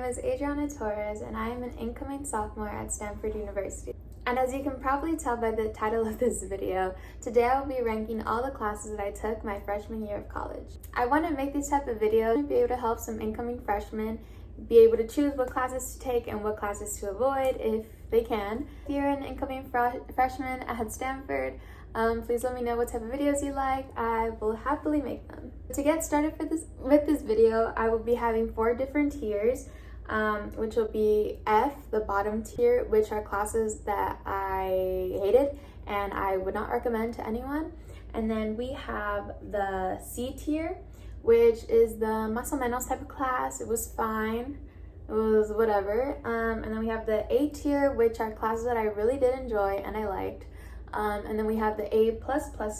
is Adriana Torres, and I am an incoming sophomore at Stanford University. And as you can probably tell by the title of this video, today I will be ranking all the classes that I took my freshman year of college. I want to make these type of videos to be able to help some incoming freshmen be able to choose what classes to take and what classes to avoid if they can. If you're an incoming freshman at Stanford, please let me know what type of videos you like. I will happily make them. To get started with this video, I will be having 4 different tiers, which will be F, the bottom tier, which are classes that I hated and I would not recommend to anyone. And then we have the C tier, which is the más o menos type of class. It was fine. It was whatever. And then we have the A tier, which are classes that I really did enjoy and I liked. And then we have the A++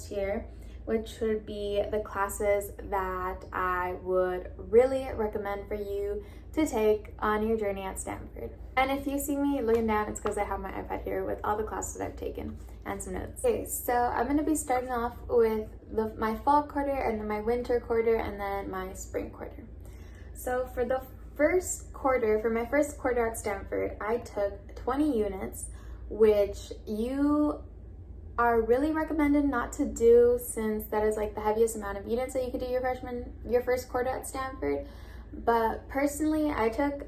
tier, which would be the classes that I would really recommend for you to take on your journey at Stanford. And if you see me looking down, it's because I have my iPad here with all the classes I've taken and some notes. Okay, so I'm going to be starting off with my fall quarter, and then my winter quarter, and then my spring quarter. So for my first quarter at Stanford, I took 20 units, which you are really recommended not to do, since that is like the heaviest amount of units that you could do your first quarter at Stanford. But personally, I took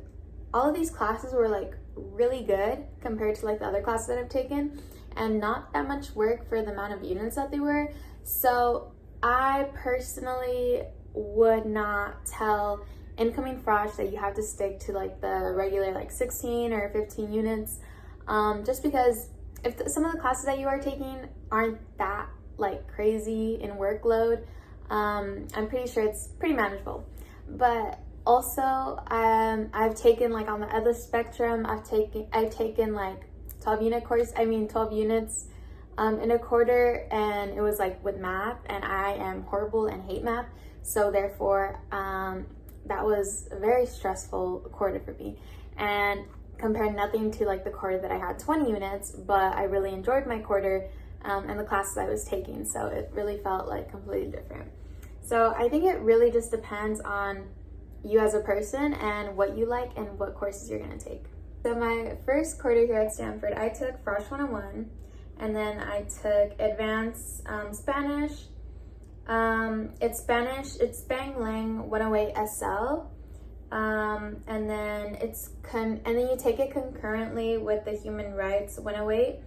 all of these classes were like really good compared to like the other classes that I've taken, and not that much work for the amount of units that they were. So I personally would not tell incoming frosh that you have to stick to like the regular like 16 or 15 units, just because if some of the classes that you are taking aren't that like crazy in workload, I'm pretty sure it's pretty manageable. But also, I've taken like on the other spectrum, I've taken like 12 units in a quarter, and it was like with math, and I am horrible and hate math, so therefore that was a very stressful quarter for me, and compared nothing to like the quarter that I had 20 units, but I really enjoyed my quarter and the classes I was taking, so it really felt like completely different. So I think it really just depends on you as a person and what you like and what courses you're going to take. So my first quarter here at Stanford, I took Frosh 101, and then I took Advanced Spanish. It's Spang Lang 108 SL. And then you take it concurrently with the Human Rights 108,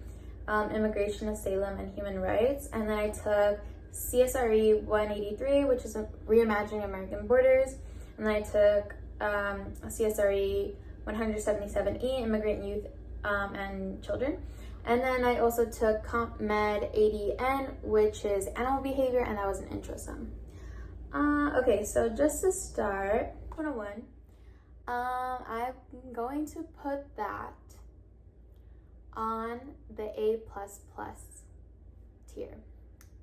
Immigration, Asylum, and Human Rights. And then I took CSRE 183, which is Reimagining American Borders. And then I took CSRE 177E, Immigrant, Youth, and Children. And then I also took Comp Med 80N, which is Animal Behavior, and that was an intro sum. Okay, so just to start, 101, I'm going to put that on the A++ tier,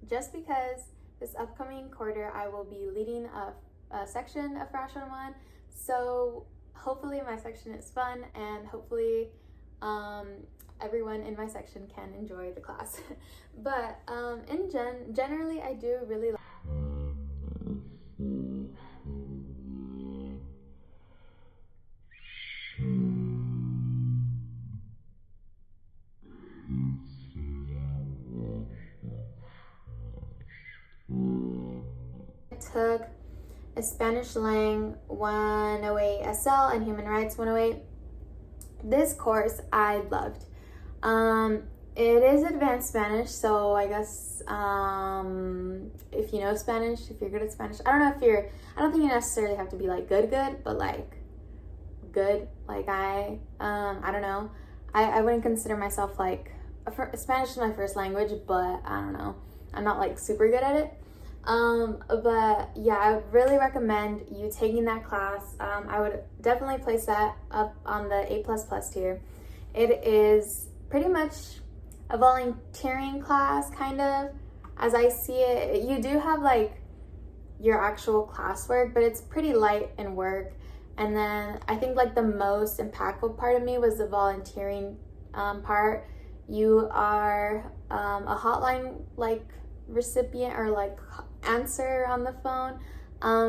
just because this upcoming quarter I will be leading a section of Frosh 101, so hopefully my section is fun, and hopefully everyone in my section can enjoy the class. But generally I do really like took a Spanish Lang 108 SL and Human Rights 108. This course I loved. It is advanced Spanish, so I guess if you know Spanish, if you're good at Spanish, I don't think you necessarily have to be like good, but like good, like I don't know. I wouldn't consider myself like Spanish is my first language, but I don't know. I'm not like super good at it. But yeah, I would really recommend you taking that class. I would definitely place that up on the A++ tier. It is pretty much a volunteering class, kind of, as I see it. You do have like your actual classwork, but it's pretty light in work. And then I think like the most impactful part of me was the volunteering part. You are a hotline like recipient or like answer on the phone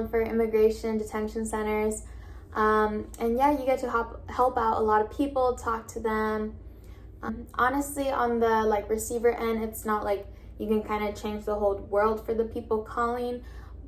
for immigration detention centers. And yeah, you get to help out a lot of people, talk to them. Honestly, on the like receiver end, it's not like you can kind of change the whole world for the people calling,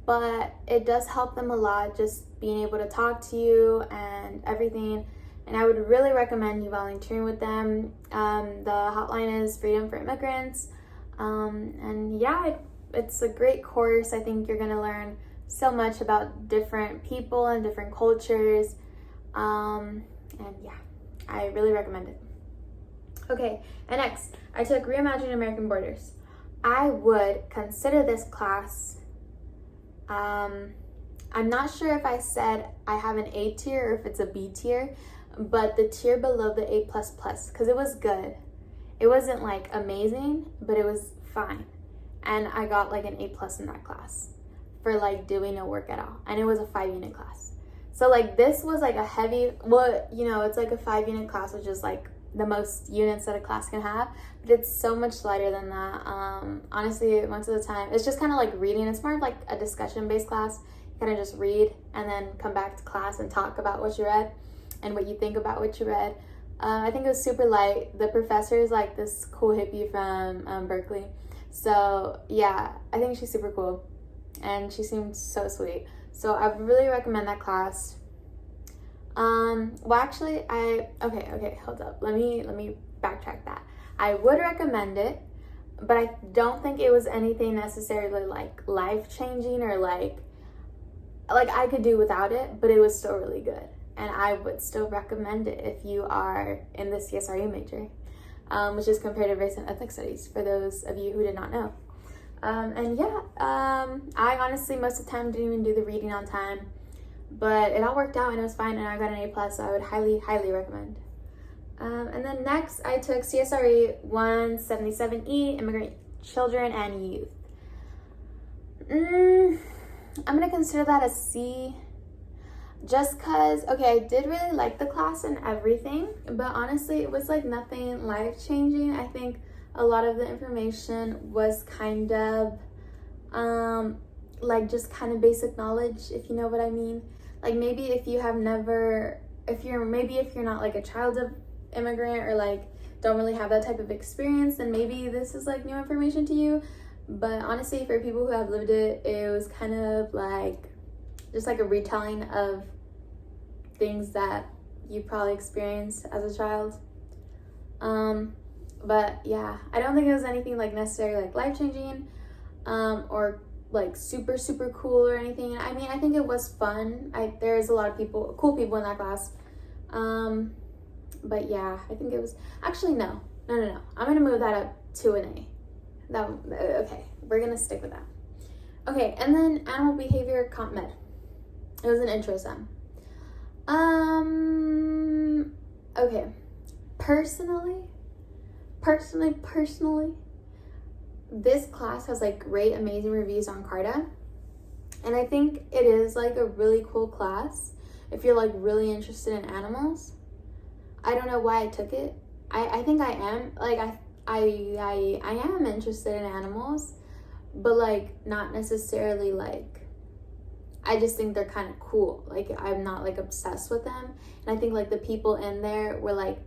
but it does help them a lot, just being able to talk to you and everything. And I would really recommend you volunteering with them. The hotline is Freedom for Immigrants. And yeah, it's a great course. I think you're gonna learn so much about different people and different cultures. And yeah, I really recommend it. Okay, and next, I took Reimagine American Borders. I would consider this class, I'm not sure if I said I have an A tier or if it's a B tier, but the tier below the A++, because it was good. It wasn't like amazing, but it was fine. And I got like an A+ in that class for like doing no work at all. And it was a 5-unit class. So like this was like a heavy, well, you know, it's like a 5-unit class, which is like the most units that a class can have, but it's so much lighter than that. Honestly, most of the time, it's just kind of like reading. It's more of like a discussion-based class. You kind of just read and then come back to class and talk about what you read and what you think about what you read. I think it was super light. The professor is like this cool hippie from Berkeley. So yeah, I think she's super cool and she seemed so sweet. So I really recommend that class. Well, actually, okay, hold up. Let me backtrack that. I would recommend it, but I don't think it was anything necessarily like life-changing or like I could do without it, but it was still really good. And I would still recommend it if you are in the CSRE major, which is Comparative Race and Ethnic Studies, for those of you who did not know. And yeah, I honestly, most of the time, didn't even do the reading on time. But it all worked out and it was fine, and I got an A+, so I would highly recommend. And then next, I took CSRE 177E, Immigrant Children and Youth. I'm gonna consider that a C, just cause, okay, I did really like the class and everything, but honestly, it was like nothing life-changing. I think a lot of the information was kind of, like just kind of basic knowledge, if you know what I mean. Like maybe if you have never, if you're not like a child of immigrant or like don't really have that type of experience, then maybe this is like new information to you. But honestly, for people who have lived it, it was kind of like just like a retelling of things that you probably experienced as a child. But yeah, I don't think it was anything like necessarily like life-changing, or like super cool or anything. I mean, I think it was fun. There's a lot of cool people in that class. But yeah, I think it was, actually no. I'm gonna move that up to an A. Okay, we're gonna stick with that. Okay, and then Animal Behavior Comp Med. It was an intro sem. Okay, personally, this class has like great, amazing reviews on Carta. And I think it is like a really cool class if you're like really interested in animals. I don't know why I took it. I think I am, like I am interested in animals, but like not necessarily like, I just think they're kind of cool. Like I'm not like obsessed with them. And I think like the people in there were like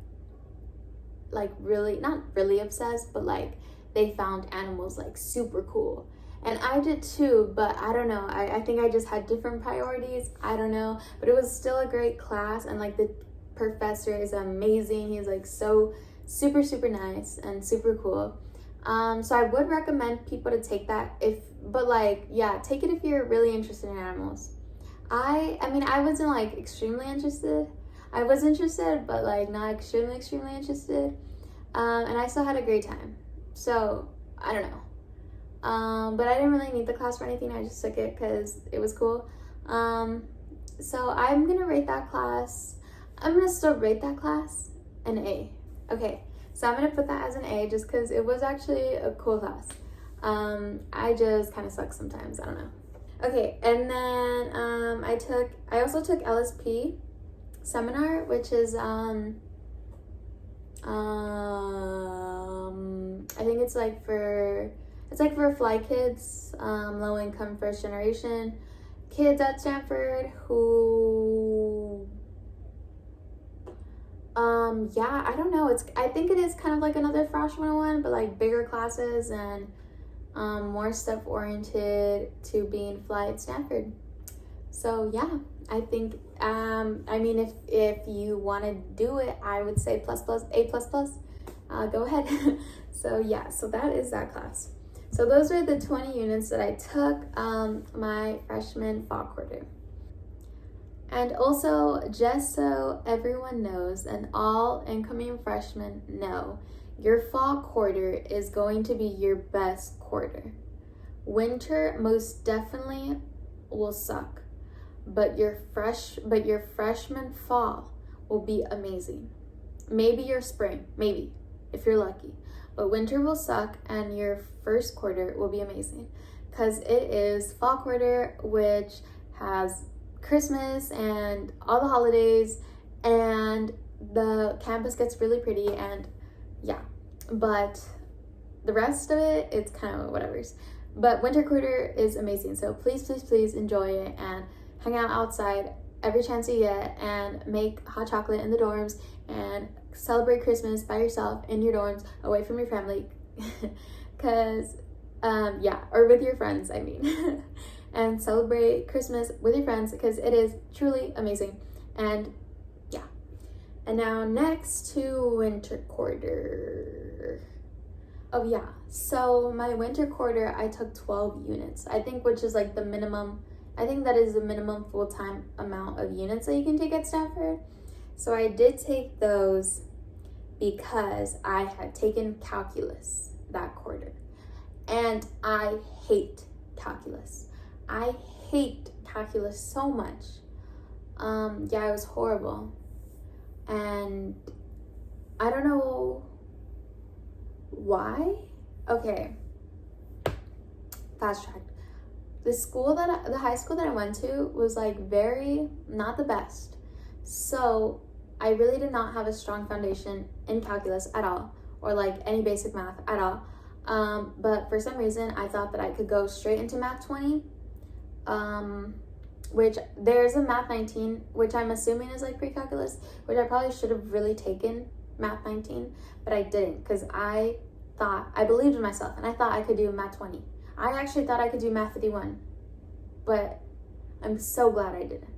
really, not really obsessed, but like they found animals like super cool. And I did too, but I don't know. I think I just had different priorities. I don't know. But it was still a great class, and like the professor is amazing. He's like so super nice and super cool. So I would recommend people to take that but like, yeah, take it if you're really interested in animals. I mean, I wasn't like extremely interested. I was interested, but like not extremely interested. And I still had a great time. So I don't know. But I didn't really need the class for anything. I just took it because it was cool. So I'm gonna rate that class. I'm gonna still rate that class an A. Okay, so I'm gonna put that as an A just because it was actually a cool class. I just kind of suck sometimes. I don't know. Okay, and then I also took LSP seminar, which is I think it's like for fly kids, low income, first generation kids at Stanford who Yeah, I don't know. I think it is kind of like another freshman one, but like bigger classes and more stuff oriented to being fly at Stanford. So yeah, I think I mean if you want to do it, I would say A plus plus. Go ahead. So yeah, so that is that class. So those are the 20 units that I took my freshman fall quarter. And also, just so everyone knows and all incoming freshmen know, your fall quarter is going to be your best quarter. Winter most definitely will suck, but your freshman fall will be amazing. Maybe your spring, maybe, if you're lucky. But winter will suck and your first quarter will be amazing because it is fall quarter, which has Christmas and all the holidays, and the campus gets really pretty, and yeah, but the rest of it, it's kind of whatever's. But winter quarter is amazing, so please enjoy it and hang out outside every chance you get and make hot chocolate in the dorms and celebrate Christmas by yourself in your dorms away from your family because yeah, or with your friends, I mean. And celebrate Christmas with your friends because it is truly amazing. And yeah. And now next to winter quarter. Oh yeah, so my winter quarter, I took 12 units, I think, which is like the minimum. I think that is the minimum full-time amount of units that you can take at Stanford. So I did take those because I had taken calculus that quarter. And I hate calculus. I hate calculus so much. Yeah, it was horrible. And I don't know why. Okay. Fast track. The high school that I went to was like very not the best. So I really did not have a strong foundation in calculus at all, or like any basic math at all. But for some reason I thought that I could go straight into Math 20. Which there's a Math 19, which I'm assuming is like pre-calculus, which I probably should have really taken Math 19, but I didn't because I believed in myself and I thought I could do Math 20. I actually thought I could do Math 51, but I'm so glad I didn't.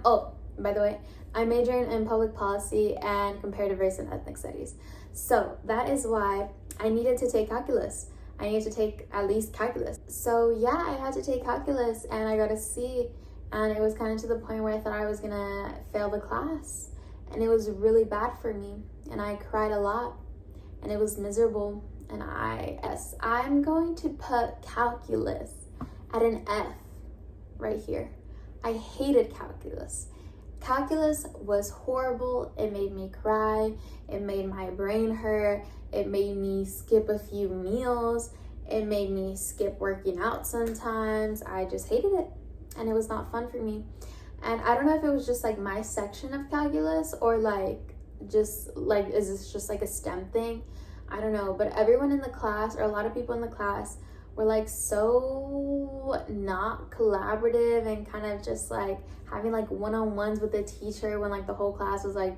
Oh, by the way, I'm majoring in public policy and comparative race and ethnic studies. So that is why I needed to take calculus. I needed to take at least calculus. So yeah, I had to take calculus and I got a C, and it was kind of to the point where I thought I was gonna fail the class, and it was really bad for me and I cried a lot and it was miserable. And I'm going to put calculus at an F right here. I hated calculus. Calculus was horrible. It made me cry. It made my brain hurt. It made me skip a few meals. It made me skip working out sometimes. I just hated it and it was not fun for me. And I don't know if it was just like my section of calculus or like just like, is this just like a STEM thing? I don't know, but everyone in the class, or a lot of people in the class, were like so not collaborative and kind of just like having like one-on-ones with the teacher when like the whole class was like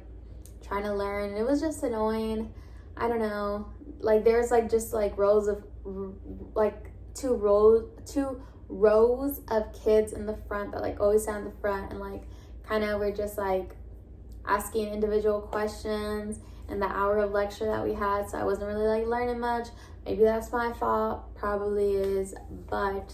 trying to learn. It was just annoying. I don't know, like there's like just like rows of like two rows of kids in the front that like always sat in the front and like kind of were just like asking individual questions in the hour of lecture that we had. So I wasn't really like learning much. Maybe that's my fault, probably is, but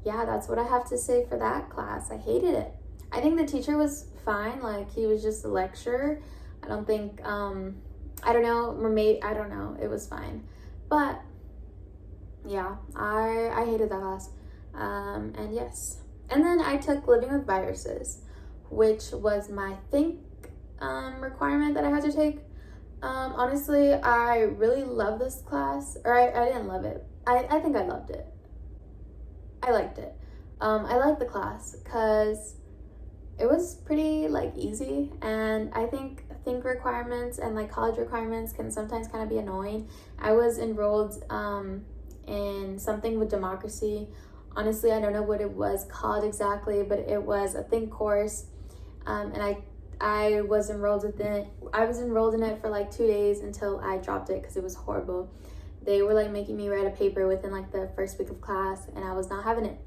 yeah, that's what I have to say for that class. I hated it. I think the teacher was fine, like he was just a lecturer. I don't think I don't know, it was fine. But yeah, I hated that class. And yes. And then I took living with viruses, which was my requirement that I had to take. Honestly, I really love this class, or I didn't love it. I think I loved it. I liked it. I liked the class because it was pretty like easy, and I think requirements and like college requirements can sometimes kind of be annoying. I was enrolled in something with democracy. Honestly, I don't know what it was called exactly, but it was a think course, and I was enrolled in it for like 2 days until I dropped it because it was horrible. They were like making me write a paper within like the first week of class, and I was not having it.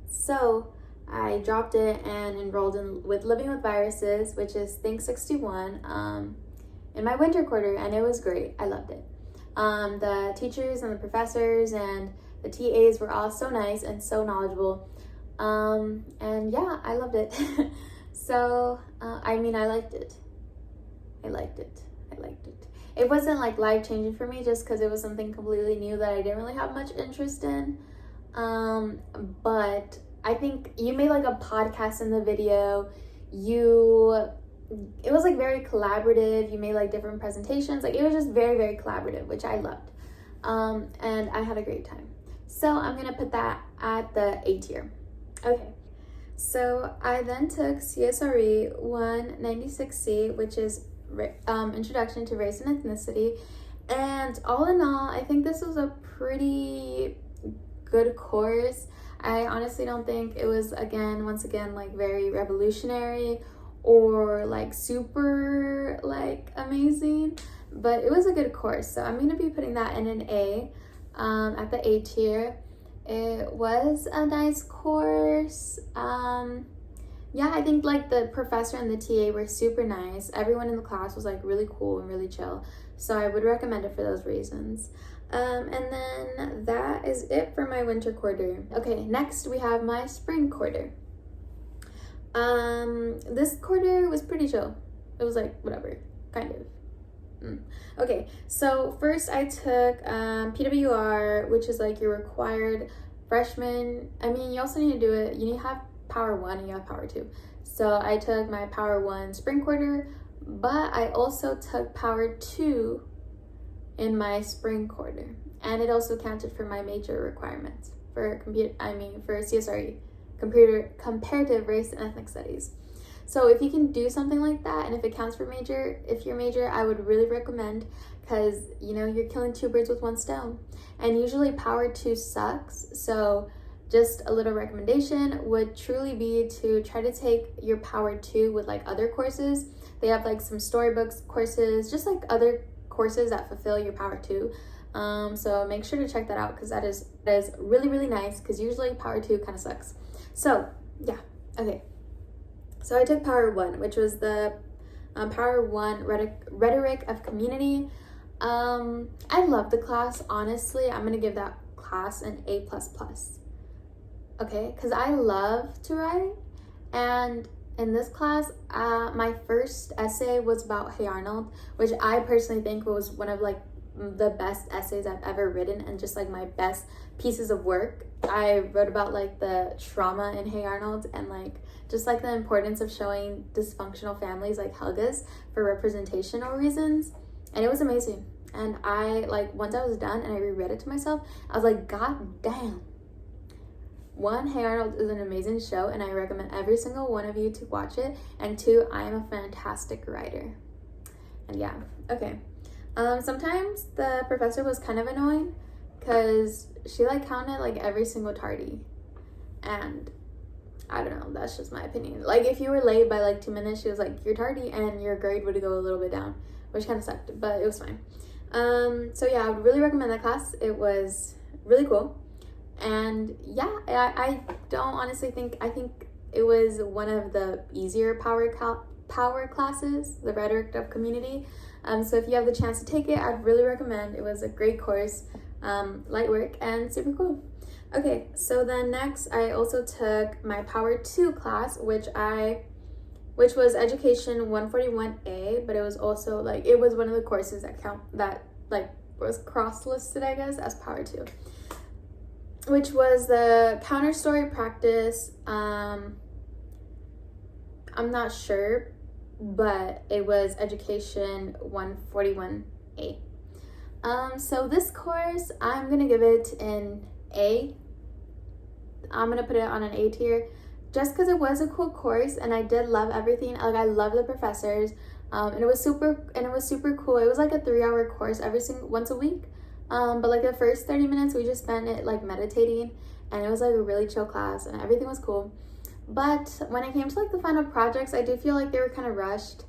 So I dropped it and enrolled in with Living with Viruses, which is Think 61, in my winter quarter, and it was great. I loved it. The teachers and the professors and the TAs were all so nice and so knowledgeable. And yeah, I loved it. So, I liked it. It wasn't like life-changing for me just because it was something completely new that I didn't really have much interest in. But I think you made like a podcast in the video. It was like very collaborative. You made like different presentations. Like it was just very, very collaborative, which I loved. And I had a great time. So I'm gonna put that at the A tier. Okay. So I then took CSRE 196C, which is Introduction to Race and Ethnicity. And all in all, I think this was a pretty good course. I honestly don't think it was, once again, like very revolutionary or like super like amazing, but it was a good course. So I'm gonna be putting that in an A, at the A tier. It was a nice course. Yeah, I think like the professor and the TA were super nice. Everyone in the class was like really cool and really chill. So I would recommend it for those reasons. And then that is it for my winter quarter. Okay, next we have my spring quarter. This quarter was pretty chill. It was like whatever, kind of. Okay, so first I took PWR, which is like your required freshman. You also need to do it. You need to have Power 1 and you have Power 2. So I took my Power 1 spring quarter, but I also took Power 2 in my spring quarter, and it also counted for my major requirements for CSRE, comparative race and ethnic studies. So if you can do something like that, and if it counts for your major, I would really recommend, because you're killing two birds with one stone. And usually Power 2 sucks, so just a little recommendation would truly be to try to take your Power 2 with like other courses. They have like some storybooks courses, just like other courses that fulfill your Power 2. So make sure to check that out, because that is really, really nice, because usually Power 2 kind of sucks. So yeah, okay. So I took Power 1, which was the Power 1 Rhetoric of Community. I love the class, honestly. I'm gonna give that class an A++. Okay, because I love to write, and in this class, my first essay was about Hey Arnold, which I personally think was one of like the best essays I've ever written, and just like my best pieces of work. I wrote about like the trauma in Hey Arnold, and like just like the importance of showing dysfunctional families like Helga's for representational reasons, and it was amazing. And I like, once I was done and I reread it to myself, I was like, god damn. One, Hey Arnold is an amazing show, and I recommend every single one of you to watch it. And two, I am a fantastic writer. And yeah, okay. Sometimes the professor was kind of annoying, because she like counted like every single tardy. And I don't know, that's just my opinion. Like if you were late by like 2 minutes, she was like, you're tardy, and your grade would go a little bit down, which kind of sucked, but it was fine. So yeah, I would really recommend that class. It was really cool. And yeah, I don't honestly think, I think it was one of the easier power classes, the Rhetoric of Community. So if you have the chance to take it, I'd really recommend. It was a great course, light work, and super cool. Okay, so then next I also took my Power 2 class, which was Education 141A, but it was also like, it was one of the courses that was cross-listed, I guess, as Power 2. Which was the counter story practice. I'm not sure, but it was Education 141A. So this course, I'm gonna give it an A. I'm gonna put it on an A tier, just because it was a cool course, and I did love everything. Like I love the professors, and it was super cool. It was like a 3-hour course once a week. But like the first 30 minutes we just spent it like meditating, and it was like a really chill class, and everything was cool. But when it came to like the final projects, I do feel like they were kind of rushed.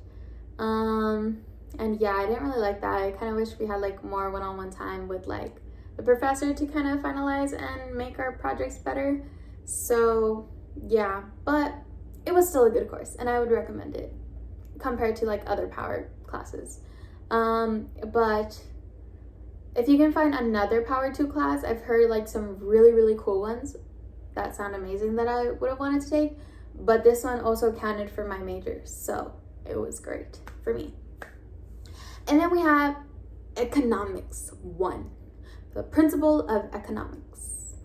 And yeah, I didn't really like that. I kind of wish we had like more one-on-one time with like the professor to kind of finalize and make our projects better. So yeah, but it was still a good course and I would recommend it compared to like other power classes. But if you can find another Power 2 class, I've heard like some really cool ones that sound amazing that I would have wanted to take, but this one also counted for my major, so it was great for me. And then we have Economics 1, the principle of economics.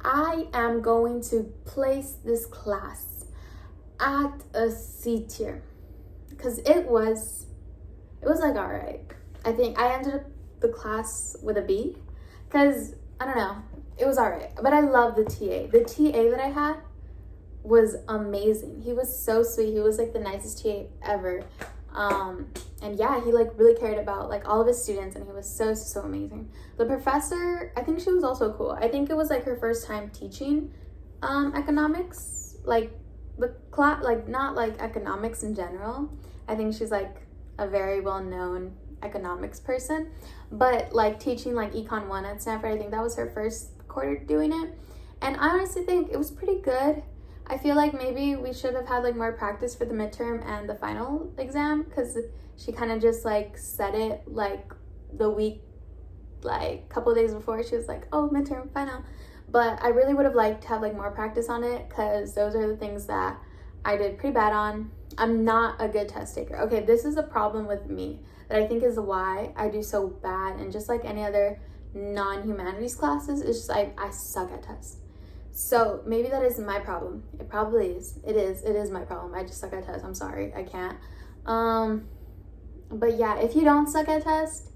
I am going to place this class at a C tier because it was like all right. I think I ended up the class with a B because I don't know, it was all right, but I love the TA. The TA that I had was amazing. He was so sweet. He was like the nicest TA ever. And yeah, he like really cared about like all of his students and he was so amazing. The professor, I think she was also cool. I think it was like her first time teaching economics, like the class, like not like economics in general. I think she's like a very well-known economics person, but like teaching like Econ 1 at Stanford, I think that was her first quarter doing it. And I honestly think it was pretty good. I feel like maybe we should have had like more practice for the midterm and the final exam because she kind of just like said it like the week, like couple days before. She was like, oh, midterm, final. But I really would have liked to have like more practice on it because those are the things that I did pretty bad on. I'm not a good test taker. Okay, this is a problem with me that I think is why I do so bad, and just like any other non-humanities classes, it's just I suck at tests. So maybe that is my problem. It probably is. It is my problem. I just suck at tests. I'm sorry. I can't. But yeah, if you don't suck at tests,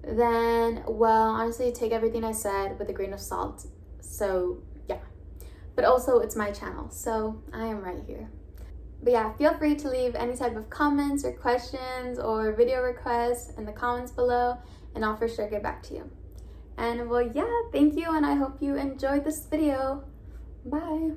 then, well, honestly, take everything I said with a grain of salt. So yeah. But also, it's my channel, so I am right here. But yeah, feel free to leave any type of comments or questions or video requests in the comments below, and I'll for sure get back to you. And well, yeah, thank you, and I hope you enjoyed this video. Bye.